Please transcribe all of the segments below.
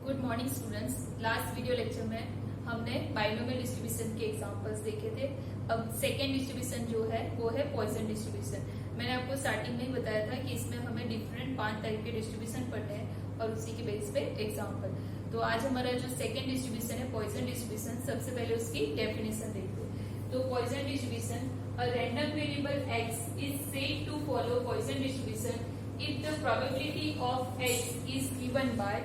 Good morning students. Last video lecture में हमने binomial distribution के एग्जांपल्स देखे थे। अब सेकेंड डिस्ट्रीब्यूशन जो है वो है पॉइसन डिस्ट्रीब्यूशन। मैंने आपको स्टार्टिंग में ही बताया था कि इसमें हमें डिफरेंट 5 टाइप के डिस्ट्रीब्यूशन पढ़ने हैं और उसी के बेस पे एग्जाम्पल। तो आज हमारा जो सेकेंड डिस्ट्रीब्यूशन है पॉइसन डिस्ट्रीब्यूशन, सबसे पहले उसकी डेफिनेशन देखते हैं। तो Poisson distribution, a random variable x is said to follow Poisson distribution if the probability of x is given by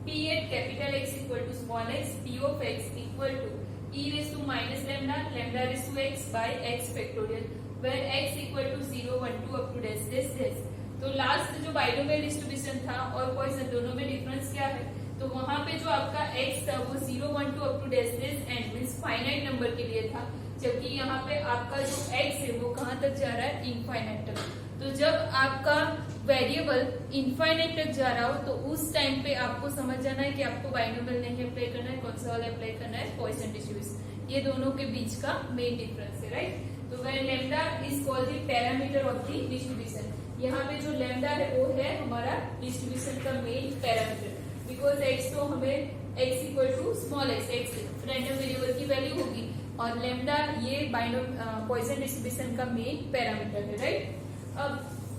p at capital X equal to small x, p of x equal to e raised to minus lambda, lambda raised to x by x factorial, where x equal to 0, 1, 2 up to dash dash dash। तो last जो binomial distribution था और Poisson दोनों में difference क्या है, तो वहां पे जो आपका x था वो 0, 1, 2 up to dash dash and means finite number के लिए था, जबकि यहाँ पे आपका जो x है वो कहाँ तक जा रहा है, इनफाइनाइट तक। तो जब आपका वेरिएबल इनफाइनाइट तक जा रहा हो तो उस टाइम पे आपको समझ जाना है कि आपको बाइनोमियल नहीं अप्लाई करना है, कौन सा वाला अप्लाई करना है, पॉइसन डिस्ट्रीब्यूशन। ये दोनों के बीच का मेन डिफरेंस है, राइट। तो when lambda is called the parameter of the distribution, यहाँ पे जो लैम्डा है वो है हमारा डिस्ट्रीब्यूशन का मेन पैरामीटर, बिकॉज एक्स तो हमें X equal to small X random variable की वैल्यू होगी और लैम्डा ये पॉइसन डिस्ट्रीब्यूशन का मेन पैरामीटर है, राइट। अब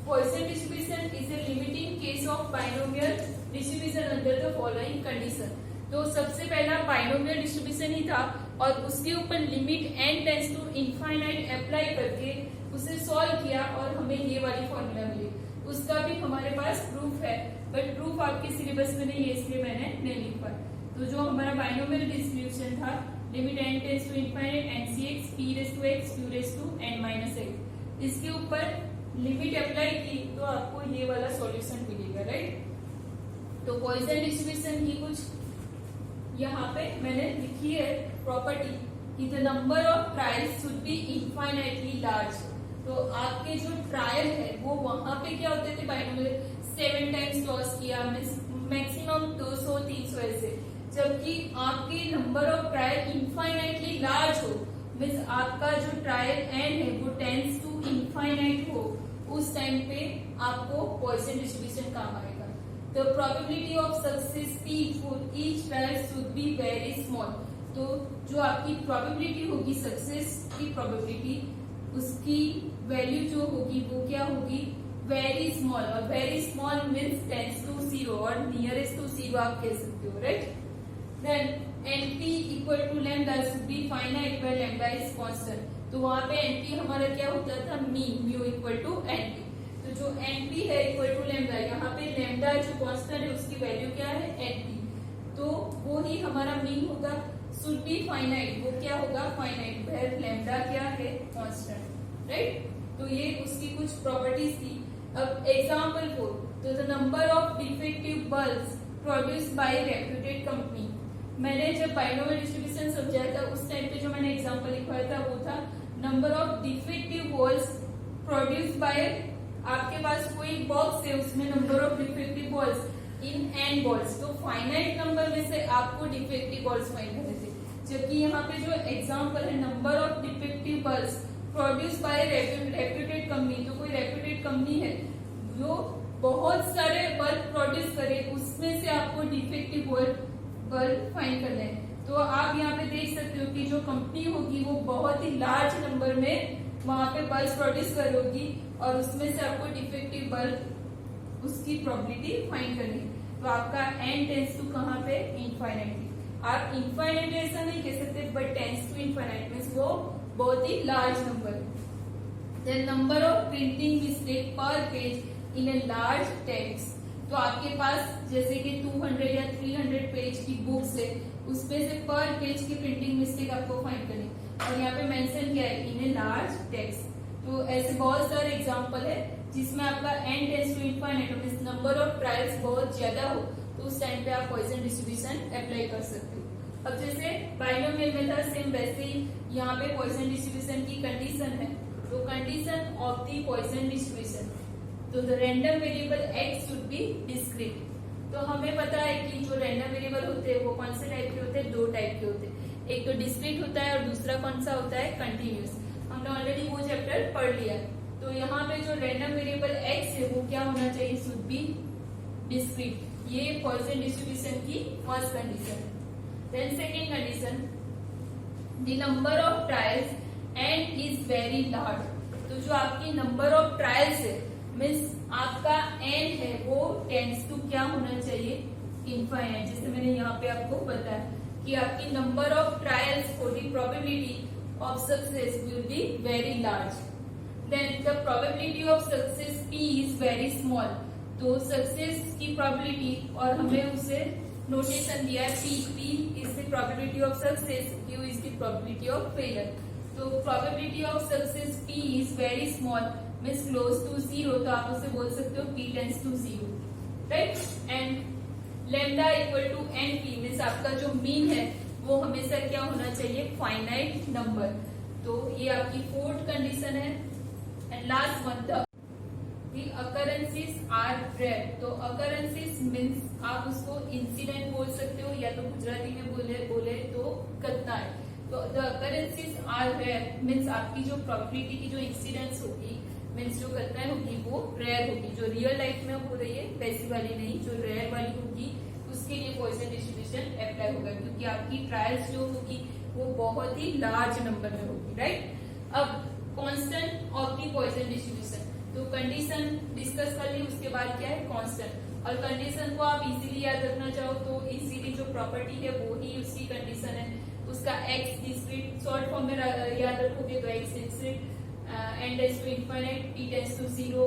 Poisson distribution is a limiting case of binomial distribution under the following condition. तो सबसे पहला बाइनोमियल डिस्ट्रीब्यूशन ही था और उसके ऊपर limit n tends to infinite apply करके उसे सॉल्व किया और हमें ये वाली फॉर्मूला मिली। उसका भी हमारे पास प्रूफ है, बट प्रूफ आपके सिलेबस में नहीं है इसलिए मैंने नहीं लिखा। तो जो हमारा बाइनोमियल डिस्ट्रीब्यूशन था, limit n tends to infinite ncx p raise to x q raise to n minus x, इसके ऊपर लिमिट अप्लाई की तो आपको ये वाला सॉल्यूशन मिलेगा, राइट। तो पॉइसन डिस्ट्रीब्यूशन की कुछ यहाँ पे मैंने लिखी है प्रॉपर्टी कि the number of trials should be infinitely large. तो आपके जो ट्रायल है वो वहां पे क्या होते थे, बाइनोमियल 7 टाइम्स लॉस किया, मैक्सिमम 200 300 ऐसे, जबकि आपके number of trial infinitely large हो, मीन्स आपका जो ट्रायल एंड है वो टेंड्स टू इनफाइनाइट हो, उस टाइम पे आपको पॉइसन डिस्ट्रीब्यूशन काम आएगा। The probability of success p for each trial should be very small. तो जो आपकी प्रोबेबिलिटी होगी, सक्सेस की प्रोबेबिलिटी, उसकी वैल्यू जो होगी वो क्या होगी, वेरी स्मॉल। और very small means tends to 0 और नियरेस्ट टू 0 आप कह सकते हो, right. Then np equal to lambda should be finite where lambda is constant. तो वहां पे np हमारा क्या होता था, म्यू इक्वल टू np। तो जो np है इक्वल टू लैम्डा, यहाँ पे लैम्डा जो कांस्टेंट है उसकी वैल्यू क्या है, np, तो वो ही हमारा मीन होगा। शुड बी फाइनाइट, वो क्या होगा, फाइनाइट वेयर लैम्डा क्या है, कांस्टेंट, राइट। तो ये उसकी कुछ प्रॉपर्टीज थी। अब एग्जाम्पल 4, तो the number of defective bulbs produced by reputed company. मैंने जब बाइनोमियल डिस्ट्रीब्यूशन समझाया था उस टाइम पे जो मैंने एग्जांपल लिखवाया था वो था number of defective balls produced by, आपके पास कोई बॉक्स है उसमें number of defective balls in n balls, तो फाइनाइट नंबर में से आपको डिफेक्टिव बॉल्स फाइंड करने थे, जबकि यहाँ पे जो एग्जांपल है number of defective balls produced by reputed company, तो कोई रेप्यूटेड कंपनी है जो बहुत सारे बल्ब प्रोड्यूस करे, उसमें से आपको डिफेक्टिव बल्ब फाइंड करना है। तो आप यहाँ पे देख सकते हो कि जो कंपनी होगी वो बहुत ही लार्ज नंबर में वहां पे बल्ब प्रोड्यूस कर होगी और उसमें से आपको डिफेक्टिव बल्ब उसकी प्रोबेबिलिटी फाइंड करनी है। तो आपका n टेंड्स टू कहाँ पे, इनफाइनाइट। आप इनफाइनाइट ऐसा नहीं कह सकते, but tends to infinite means वो बहुत ही large number. Then number of printing mistake per page in a large text. तो आपके पास जैसे कि 200 या 300 पेज की बुक्स है, उसमें से पर पेज की प्रिंटिंग मिस्टेक आपको फाइंड करनी, और यहाँ पे मेंशन किया है इन ए लार्ज टेक्स्ट। तो ऐसे बहुत सारे एग्जांपल है जिसमें आपका n tends to infinite means number of trials बहुत ज्यादा हो, तो उस टाइम पे आप पॉइसन डिस्ट्रीब्यूशन अप्लाई कर सकते हो। अब जैसे बाइनोमियल में था सेम वैसे ही यहाँ पे पॉइसन डिस्ट्रीब्यूशन की कंडीशन है। तो condition of the Poisson distribution, तो the random variable x should be discrete. तो हमें पता है कि जो रैंडम वेरिएबल होते हैं वो कौन से टाइप के होते हैं, 2 टाइप के होते हैं, एक तो डिस्क्रीट होता है और दूसरा कौन सा होता है, कंटिन्यूअस। हमने ऑलरेडी वो चैप्टर पढ़ लिया। तो यहाँ पे जो रैंडम वेरिएबल x है वो क्या होना चाहिए, शुड बी डिस्क्रीट। ये पॉइसन डिस्ट्रीब्यूशन की फर्स्ट कंडीशन है। Then second condition, the number of trials and is very large. तो जो आपकी नंबर ऑफ ट्रायल्स है मीन्स आपका एन है वो टेंड्स टू क्या होना चाहिए, इनफाइनाइट। जैसे मैंने यहाँ पे आपको बताया कि आपकी number of trials for the probability of success will be very large. Then the probability of success P is very small. तो सक्सेस की प्रोबेबिलिटी और हमने उसे नोटेशन दिया है P is the probability of success, Q is the probability of failure. तो probability of success P is very small means close to 0, तो आप उसे बोल सकते हो P tends to 0, right. And lambda equal to NP means आपका जो mean है वो हमेशा क्या होना चाहिए, फाइनाइट नंबर। तो ये आपकी फोर्थ कंडीशन है। And last one, the occurrences are rare. तो अकरेंसेस मीन्स आप उसको इंसिडेंट बोल सकते हो या तो गुजराती में बोले तो घटना है। तो the occurrences are rare means आपकी जो प्रोबेबिलिटी की जो इंसिडेंट्स होगी मीन्स जो घटनाएं होगी वो रेयर होगी। जो रियल लाइफ में हो रही है वैसी वाली नहीं, जो रेयर वाली होगी उसके लिए पॉइसन डिस्ट्रीब्यूशन अप्लाई होगा, क्योंकि आपकी ट्रायल्स जो होगी वो बहुत ही लार्ज नंबर में होगी, राइट। अब constant of the Poisson distribution, तो कंडीशन डिस्कस कर ली, उसके बाद क्या है कांस्टेंट। और कंडीशन को आप इजीली याद रखना चाहो तो इजीली जो प्रॉपर्टी है वो ही उसकी कंडीशन है। उसका एक्स डिस्क्रीट शॉर्ट फॉर्म में याद रखोगे तो x discrete, n tends to infinite, p tends to 0,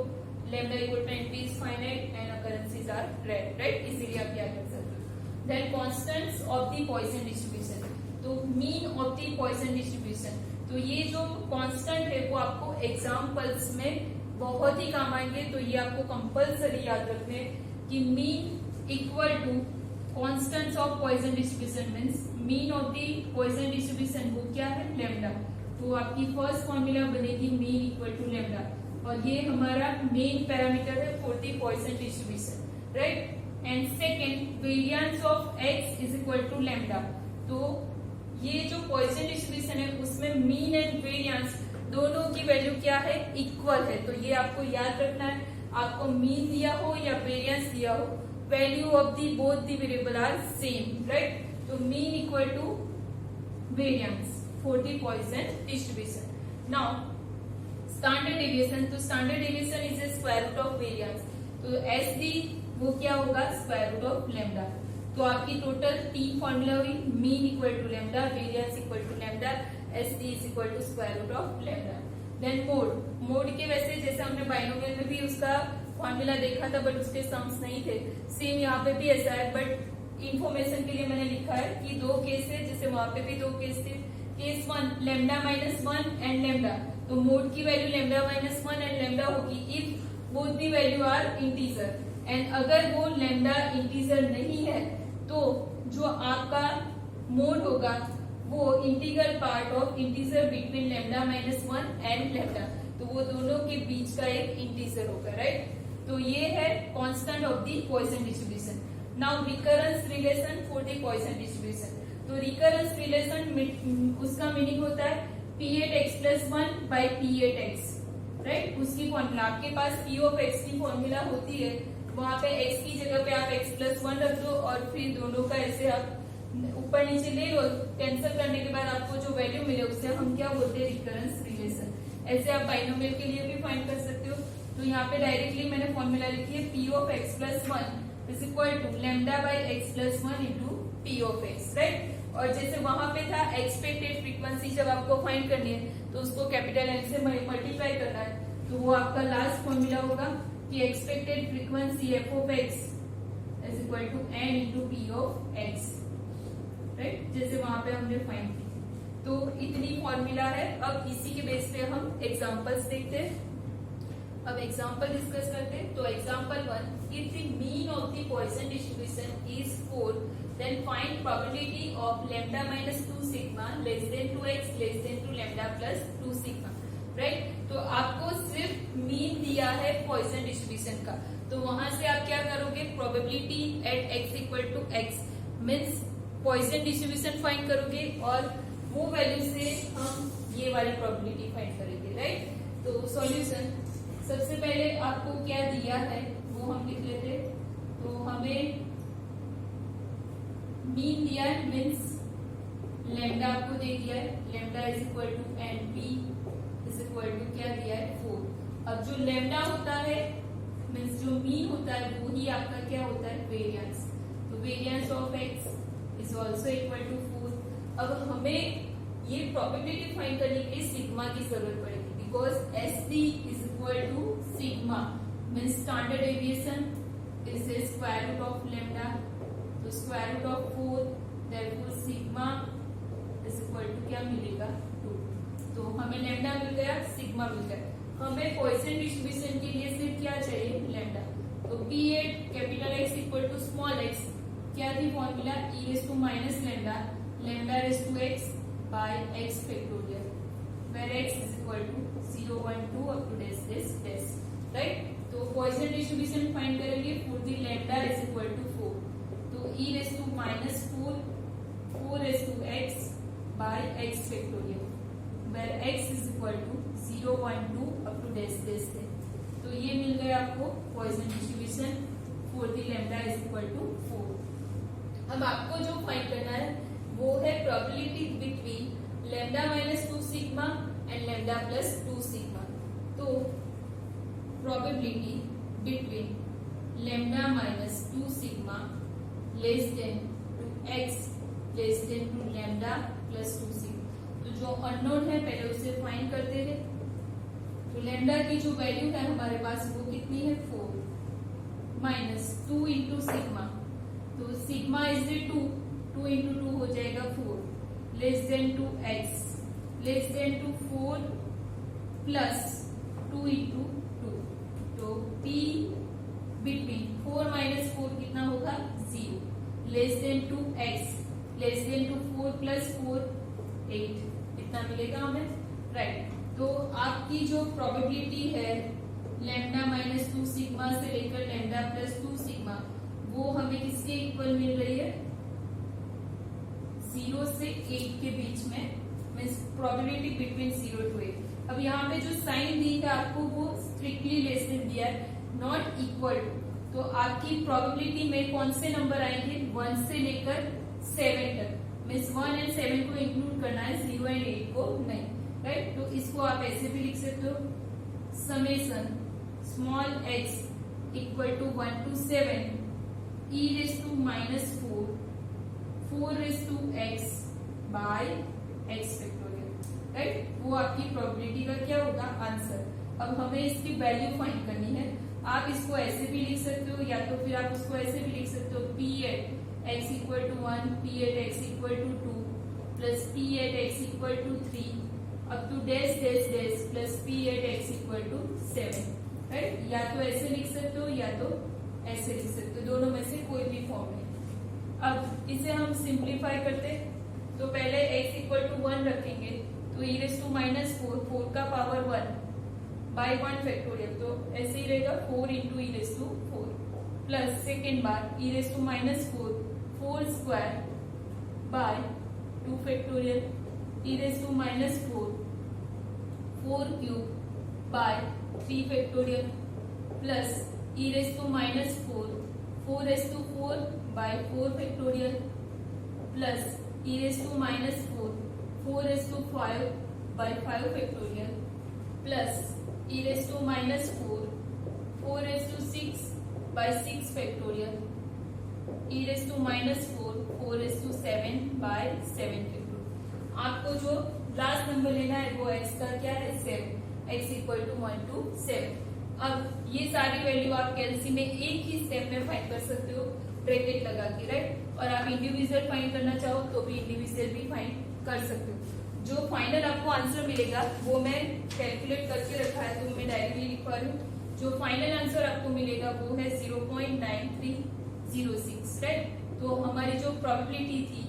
lambda equal to np is finite and occurrences are rare, right? इसीलिए आप याद रख सकते हो। Then constants of the Poisson distribution, तो mean of the Poisson distribution, तो ये जो कांस्टेंट है वो आपको एग्जाम्पल्स में बहुत ही काम आएंगे। तो ये आपको कंपल्सरी याद रखने कि mean equal to constants of Poisson distribution means mean of the Poisson distribution वो क्या है, लैम्डा। तो आपकी फर्स्ट फॉर्मूला बनेगी मीन इक्वल टू लैम्डा, और ये हमारा मेन पैरामीटर है for the Poisson distribution, right. And second, variance of X is equal to lambda. तो ये जो पॉइसन डिस्ट्रीब्यूशन है उसमें मीन एंड वेरिएंस दोनों की वैल्यू क्या है, इक्वल है। तो ये आपको याद रखना है, आपको मीन दिया हो या वेरिएंस दिया हो, value of the both the variable are same, right. तो mean equal to variance for the Poisson distribution. Now standard deviation, तो standard deviation is a square root of variance. तो एस डी वो क्या होगा, square root of lambda. तो आपकी total 3 formula हुई, mean equal to lambda, variance equal to lambda, S D is equal to square root of lambda. Then mode के वैसे जैसे हमने बाइनोमियल में भी उसका फॉर्मूला देखा था बट उसके सम्स नहीं थे, सेम यहाँ पे भी ऐसा है। बट इंफॉर्मेशन के लिए मैंने लिखा है कि 2 केस है, जैसे वहां पे भी 2 केस थे। Case 1 lambda minus 1 and lambda, तो मोड की value lambda minus 1 and lambda होगी if both the value are integer. And अगर वो लैम्डा इंटीजर नहीं है तो जो आपका मोड होगा वो integral part of integer between lambda minus 1 and lambda, तो वो दोनों के बीच का एक इंटीजर होगा, राइट। तो ये है constant of the Poisson distribution. Now recurrence relation for the Poisson distribution, तो रिकरेंस रिलेशन उसका मीनिंग होता है P8x plus 1 by P8x, right. उसकी फॉर्मूला आपके पास P ऑफ x की फॉर्मूला होती है, वहां पे x की जगह पे आप x प्लस 1 रख दो और फिर दोनों का ऐसे आप ऊपर नीचे ले लो, कैंसिल करने के बाद आपको जो वैल्यू मिले उससे हम क्या बोलते हैं, रिकरेंस रिलेशन। ऐसे आप बाइनोमियल के लिए भी फाइंड कर सकते हो। तो यहाँ पे डायरेक्टली मैंने फॉर्मूला लिखी है P of x plus 1 is equal to lambda by x plus 1 into P of x, right. और जैसे वहां पे था एक्सपेक्टेड फ्रीक्वेंसी जब आपको फाइंड करनी है तो उसको कैपिटल N से मल्टीप्लाई करना है, तो वो आपका लास्ट फॉर्मूला होगा कि expected frequency f of x is equal to n into P of x, right, जैसे वहां पे हमने फाइंड की। तो इतनी फॉर्मूला है। अब इसी के बेस पे हम एग्जांपल्स देखते हैं। अब एग्जांपल डिस्कस करते हैं। तो example 1, if the mean of the Poisson distribution is 4 then find probability of lambda minus 2 sigma less than 2x less than 2 lambda plus 2 sigma, right। तो आपको सिर्फ मीन दिया है पॉइसन डिस्ट्रीब्यूशन का, तो वहां से आप क्या करोगे, probability at x equal to x means Poisson distribution find करोगे और वो वैल्यू से हम ये वाली प्रोबेबिलिटी फाइंड करेंगे, राइट। तो सॉल्यूशन, सबसे पहले आपको क्या दिया है वो हम लिख लेते। तो हमें मीन दिया है मीन्स लेमडा आपको दे दिया है, lambda is equal to and P is equal to क्या दिया है 4। अब जो लेमडा होता है मीन्स जो मीन होता है वो ही आपका क्या होता है वेरिएंस। तो variance of X is also equal to 4। अब हमें ये प्रोबेबिलिटी फाइंड करने के लिए सिग्मा की जरूरत पड़ेगी, because S D is equal to sigma means standard deviation is square root of lambda. तो square root of 4 therefore sigma is equal to क्या मिलेगा 2। तो हमें लेमडा मिल गया, सिग्मा मिल गया। हमें पॉइसन डिस्ट्रीब्यूशन के लिए सिर्फ क्या चाहिए लेमडा। तो P at capital X equal to small X क्या थी formula e raise to minus lambda, lambda raise to X by X factorial, where X is equal to 0 1 2 up to this right. तो Poisson distribution find करेंगे for the lambda is equal to 4। तो e raise to minus 4 raise to X by X factorial, where x is equal to 0 1 2 up to this। तो ये मिल गया आपको Poisson distribution for the lambda is equal to 4। अब आपको जो find करना है वो है probability between lambda minus 2 sigma and lambda plus 2 sigma. तो probability between lambda minus 2 sigma less than to x less than to lambda plus 2 sigma. तो जो अननोन है पहले उसे फाइंड करते हैं। तो लेमडा की जो वैल्यू है हमारे पास वो कितनी है 4 माइनस 2 इंटू सिग्मा। तो सिग्मा इज 2 इंटू 2 हो जाएगा 4 less than to x less than to 4 plus 2 into 2। तो p बिटवीन 4 माइनस 4 कितना होगा 0 less than to x less than to 4 plus 4 8 इतना मिलेगा हमें राइट। तो आपकी जो प्रोबेबिलिटी है लेमडा माइनस 2 सिग्मा से लेकर लेमडा प्लस 2 सिग्मा वो हमें किसके इक्वल मिल रही है 0 से 8 के बीच में, मीन्स प्रोबेबिलिटी बिटवीन 0 to 8। अब यहाँ पे जो साइन दी है आपको वो स्ट्रिक्टली लेस देन दिया है, नॉट इक्वल। तो आपकी प्रोबेबिलिटी में कौन से नंबर आएंगे 1 से लेकर 7 तक, मीन्स 1 एंड 7 को इंक्लूड करना है 0 एंड 8 को नहीं राइट। तो इसको आप ऐसे भी लिख सकते हो summation small x equal to 1 to 7 e raise to minus 4 raise to x by x factorial right. वो आपकी प्रोबेबिलिटी का क्या होगा आंसर। अब हमें इसकी वैल्यू फाइंड करनी है। आप इसको ऐसे भी लिख सकते हो या तो फिर आप उसको ऐसे भी लिख सकते हो p at x equal to 1 p at x equal to 2 plus p at x equal to 3 up to डेस plus p at x equal to 7 right. या तो ऐसे लिख सकते हो या तो ऐसे लिख सकते हो, दोनों में से कोई भी फॉर्म है। अब इसे हम सिंप्लीफाई करते तो पहले x इक्वल टू 1 रखेंगे तो e रेज टू माइनस 4 का पावर 1 बाय 1 फैक्टोरियल। तो ऐसे ही रहेगा 4 into e raise to 4 plus second बार e raise to minus 4 square by 2 factorial e raise to minus 4 cube by 3 factorial plus e raise to minus 4 raise to 4 by 4 factorial plus e raise to minus 4 raise to 5 by 5 factorial plus e raise to minus 4 raise to 6 by 6 factorial e raise to minus 4 raise to 7 bye 7 factorial. आपको जो last number लेना है वो x का क्या है 7 x equal to 1 to 7। अब ये सारी वैल्यू आप कैलसी में एक ही स्टेप में फाइंड कर सकते हो ब्रैकेट लगा के राइट। और आप इंडिविजुअल फाइंड करना चाहो तो भी इंडिविजुअल भी फाइंड कर सकते हो। जो फाइनल आपको आंसर मिलेगा वो मैं कैलकुलेट करके रखा है तो मैं डायरेक्टली लिख पा रही हूँ। जो फाइनल आंसर आपको मिलेगा वो है 0.9306 राइट। तो हमारी जो प्रोबेबिलिटी थी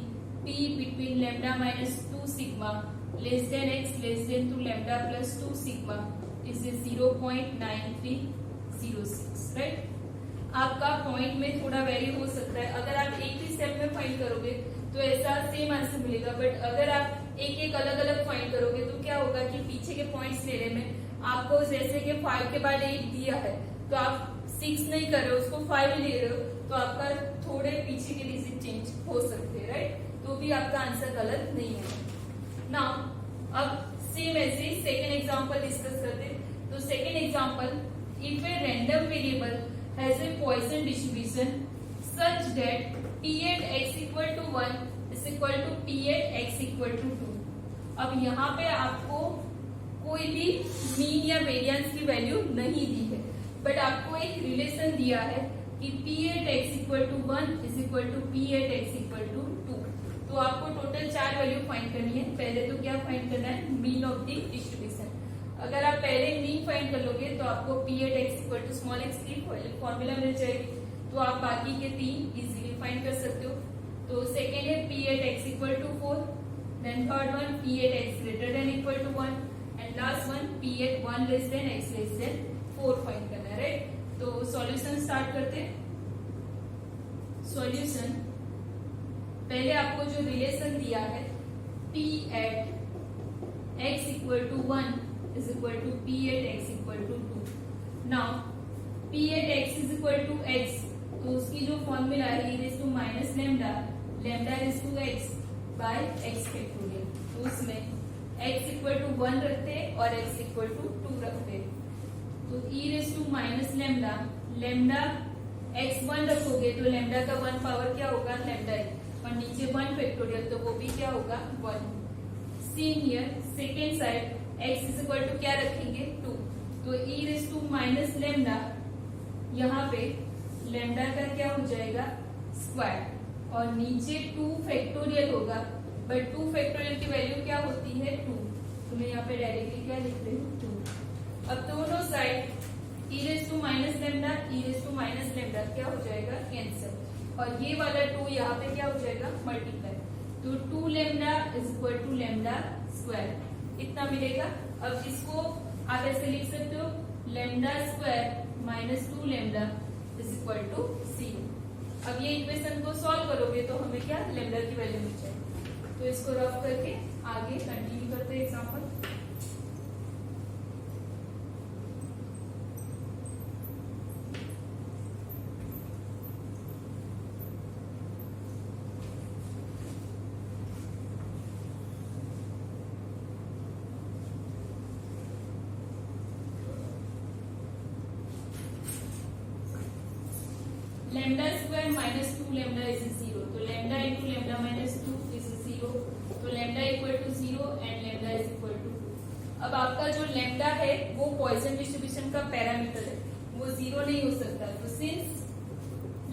p between lambda minus 2 sigma less than x less than to lambda plus 2 sigma is 0.9306 right. आपका पॉइंट में थोड़ा वेरी हो सकता है, अगर आप एक ही स्टेप में फाइंड करोगे तो ऐसा सेम आंसर मिलेगा, बट अगर आप एक एक अलग अलग फाइंड करोगे तो क्या होगा कि पीछे के पॉइंट्स लेने में आपको जैसे कि 5 के बाद 8 दिया है तो आप 6 नहीं कर रहे हो उसको 5 ले रहे हो तो आपका थोड़े पीछे के डिजिट चेंज हो सकते हैं, राइट। तो भी आपका आंसर गलत नहीं है। नाउ अब सेम ऐसे सेकेंड एग्जांपल डिस्कस करते हैं। तो second example, if a random variable has a Poisson distribution such that p at x equal to 1 is equal to p at x equal to 2। अब यहाँ पे आपको कोई भी मीन या वेरिएंस की वैल्यू नहीं दी है, बट आपको एक रिलेशन दिया है कि p at x equal to 1 is equal to p at x equal to 2। तो आपको टोटल 4 वैल्यू फाइंड करनी है। पहले तो क्या फाइंड करना है, मीन ऑफ द डिस्ट्रीब्यूशन। अगर आप पहले मीन फाइंड कर लोगे तो आपको p at x equal to small x की फॉर्मूला मिल जाएगी, तो आप बाकी के 3 इजीली फाइंड कर सकते हो। तो सेकेंड है p at x equal to 4, then third one p at x greater than equal to 1, and last one p at 1 less than x less than 4 find करना है, राइट। तो सॉल्यूशन स्टार्ट करते हैं। सॉल्यूशन, पहले आपको जो relation दिया है p at x equal to 1 is equal to p at x equal to 2। Now p at x is equal to x, तो उसकी जो फॉर्मूला है e raised to minus lambda, lambda raised to x by x factorial. तो उसमें x equal to 1 रखते हैं और x equal to 2 रखते हैं। तो e raised to minus lambda, lambda x 1 रखोगे तो लैम्डा का 1 पावर क्या होगा, लैम्डा है, और नीचे 1 फैक्टोरियल, तो वो भी क्या होगा, 1। Same here second side x is equal to क्या रखेंगे, 2। तो e raised to minus lambda, यहाँ पे लैम्डा का क्या हो जाएगा, स्क्वायर, और नीचे 2 फैक्टोरियल होगा, बट 2 फैक्टोरियल की वैल्यू क्या होती है, 2। तो मैं यहाँ पे डायरेक्टली क्या लिख रही हूँ, 2। अब दोनों side e raised to minus lambda, e raised to minus lambda क्या हो जाएगा, कैंसिल, और ये वाला 2 यहाँ पे क्या हो जाएगा, मल्टीप्लाई। तो 2 lambda is equal to lambda square, इतना मिलेगा। अब इसको आप ऐसे लिख सकते हो, lambda square minus 2 lambda is equal to 0। अब ये इक्वेशन को सॉल्व करोगे तो हमें क्या, लैम्डा की वैल्यू मिल जाएगी। तो इसको रफ करके आगे कंटिन्यू करते हैं example. Lambda square minus 2 lambda is 0, तो lambda into lambda minus 2 is 0, तो lambda equal to 0 and lambda is equal to 2। अब आपका जो लैम्डा है वो पॉइसन डिस्ट्रीब्यूशन का पैरामीटर है, वो 0 नहीं हो सकता। तो since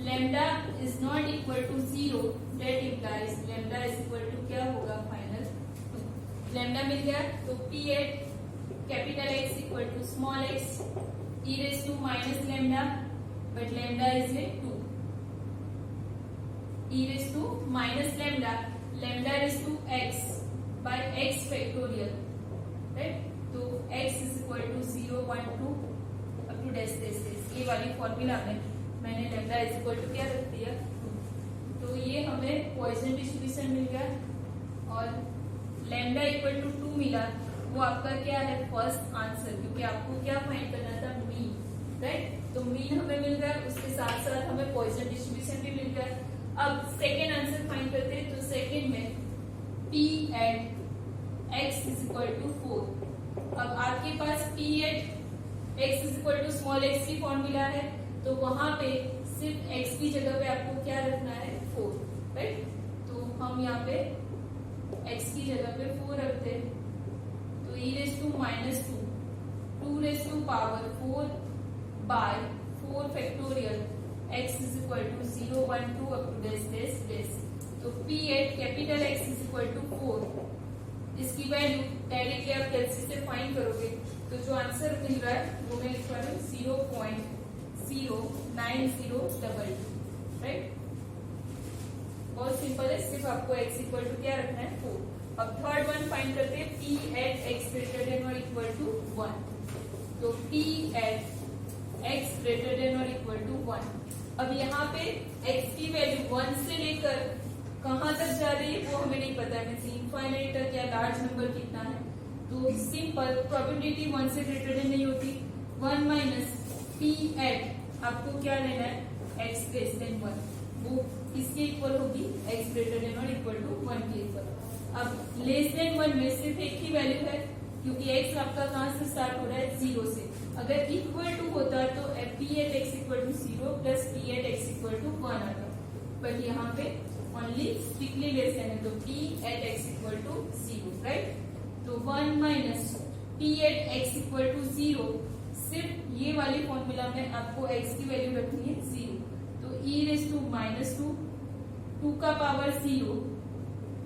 lambda is not equal to 0, that implies lambda is equal to क्या होगा, फाइनल 2। लैम्डा मिल गया, तो p at capital X equal to small x e raised to minus lambda, but lambda is 2, e raised to minus lambda, lambda raised to x by x factorial, right? तो x is equal to 0, 1, 2 up to dash dash dash, ये वाली formula में मैंने lambda is equal to क्या रख दिया, 2। तो ये हमें पॉइसन डिस्ट्रीब्यूशन मिल गया, और lambda इक्वल टू 2 मिला, वो आपका क्या है, फर्स्ट आंसर, क्योंकि आपको क्या फाइंड करना था, मीन, राइट। तो मीन हमें मिल गया, उसके साथ साथ हमें पॉइसन डिस्ट्रीब्यूशन भी मिल गया। अब सेकेंड आंसर फाइंड करते हैं। तो सेकेंड में p at x is equal to 4। अब आपके पास p at x is equal to small x की फॉर्मूला है, तो वहां पे सिर्फ x की जगह पे आपको क्या रखना है, 4, राइट। तो हम यहाँ पे x की जगह पे 4 रखते हैं, तो e raised to minus 2, 2 raised to power 4 by 4 factorial x is equal to 0, 1, 2 up to dash dash dash। तो p at capital X is equal to 4, इसकी वैल्यू डायरेक्टली आप कैलसी से फाइंड करोगे, तो जो आंसर मिल रहा है वो मैं लिख रहा हूँ 0.09022, राइट। बहुत सिंपल है, सिर्फ आपको x इक्वल टू क्या रखना है, 4। अब थर्ड वन फाइंड करते हैं, p at x greater than or equal to 1। तो p at x greater than or equal to 1। अब यहाँ पे x की वैल्यू 1 से लेकर कहाँ तक जा रही है वो हमें नहीं पता है, इनफाइनाइट तक या लार्ज नंबर कितना है। तो सिंपल प्रोबेबिलिटी 1 से ग्रेटर देन नहीं होती, 1 माइनस p at आपको क्या लेना है, x लेस देन 1, वो किसके इक्वल होगी, x ग्रेटर देन और इक्वल टू 1 के इक्वल। अब लेस देन 1 में सिर्फ एक ही वैल्यू है, क्योंकि x आपका कहां से स्टार्ट हो रहा है, 0 से। अगर इक्वल टू होता तो p at x equal to 0 plus p at x equal to 1 आता, बट यहाँ पे ओनली स्ट्रिक्टली लेस देन है, तो p at x equal to 0, right. तो 1 minus p at x equal to 0, सिर्फ ये वाली फॉर्मूला में आपको x की वैल्यू रखनी है 0, तो e रेज टू माइनस 2 का पावर 0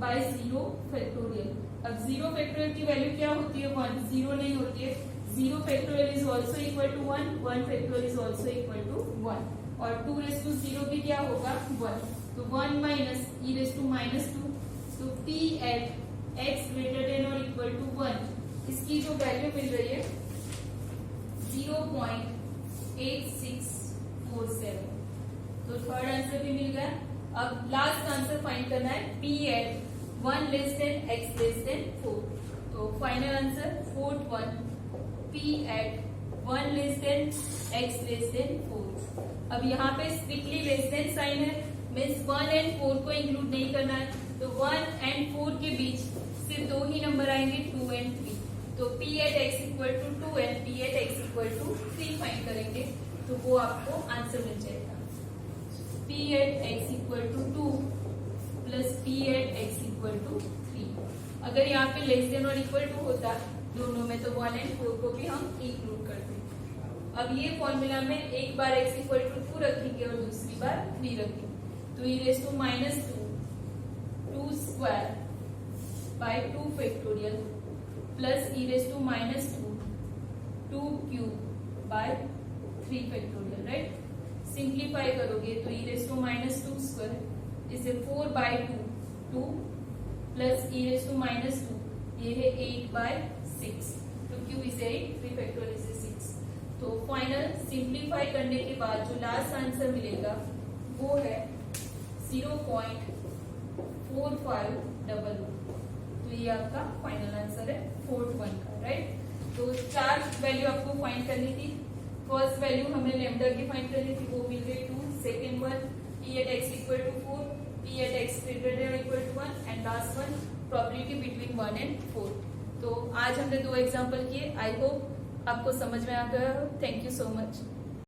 बाय 0 फैक्टोरियल। अब 0 फैक्टोरियल की वैल्यू क्या होती है, 1, 0 नहीं होती है। 0 factorial is also equal to 1, 1 factorial is also equal to 1, और 2 रेज टू 0 भी क्या होगा, 1, तो 1 minus e raise to minus 2, तो p at x greater than और इक्वल टू 1, इसकी जो वैल्यू मिल रही है 0.8647, तो थर्ड आंसर भी मिल गया। अब लास्ट आंसर फाइंड करना है p at 1 less than x less than 4, तो final answer 4th one, p at 1 less than x less than 4। अब यहाँ पे स्ट्रिक्टली लेस देन साइन है, मीन्स 1 एंड 4 को इंक्लूड नहीं करना है, तो 1 एंड 4 के बीच सिर्फ दो ही नंबर आएंगे, 2 एंड 3, तो p at x equal to 2 and p at x equal to 3 find करेंगे, तो वो आपको आंसर मिल जाएगा। p at x equal to 2 plus p at x equal to 3। अगर यहाँ पे लेस देन और इक्वल टू होता दोनों में, तो 1 एंड 4 को भी हम इंक्लूड करते। अब ये फॉर्मूला में एक बार x इक्वल टू 2 रखेंगे और दूसरी बार 3 रखेंगे, तो e raise to minus 2 square by 2 factorial plus e raise to minus 2 cube by 3 factorial, right. Simplify करोगे तो e raise to minus 2 square इसे 4 by 2 plus e raise to minus 2, ये है 8 बाय 6, तो क्यूब इसे 8, 3 फैक्टोरियल इसे 6। तो final simplify करने के बाद जो लास्ट आंसर मिलेगा वो है 0.4522, तो ये आपका फाइनल आंसर है 4th वन का, राइट। तो 4 वैल्यू आपको फाइंड करनी थी। फर्स्ट वैल्यू हमें लैम्डा की फाइंड करनी थी, वो मिल गई 2, second one p at x equal to 4, p at x greater than equal to 1, and last one probability between 1 and 4। तो आज हमने 2 एग्जांपल किए, आई होप आपको समझ में आ गया हो। Thank you so much.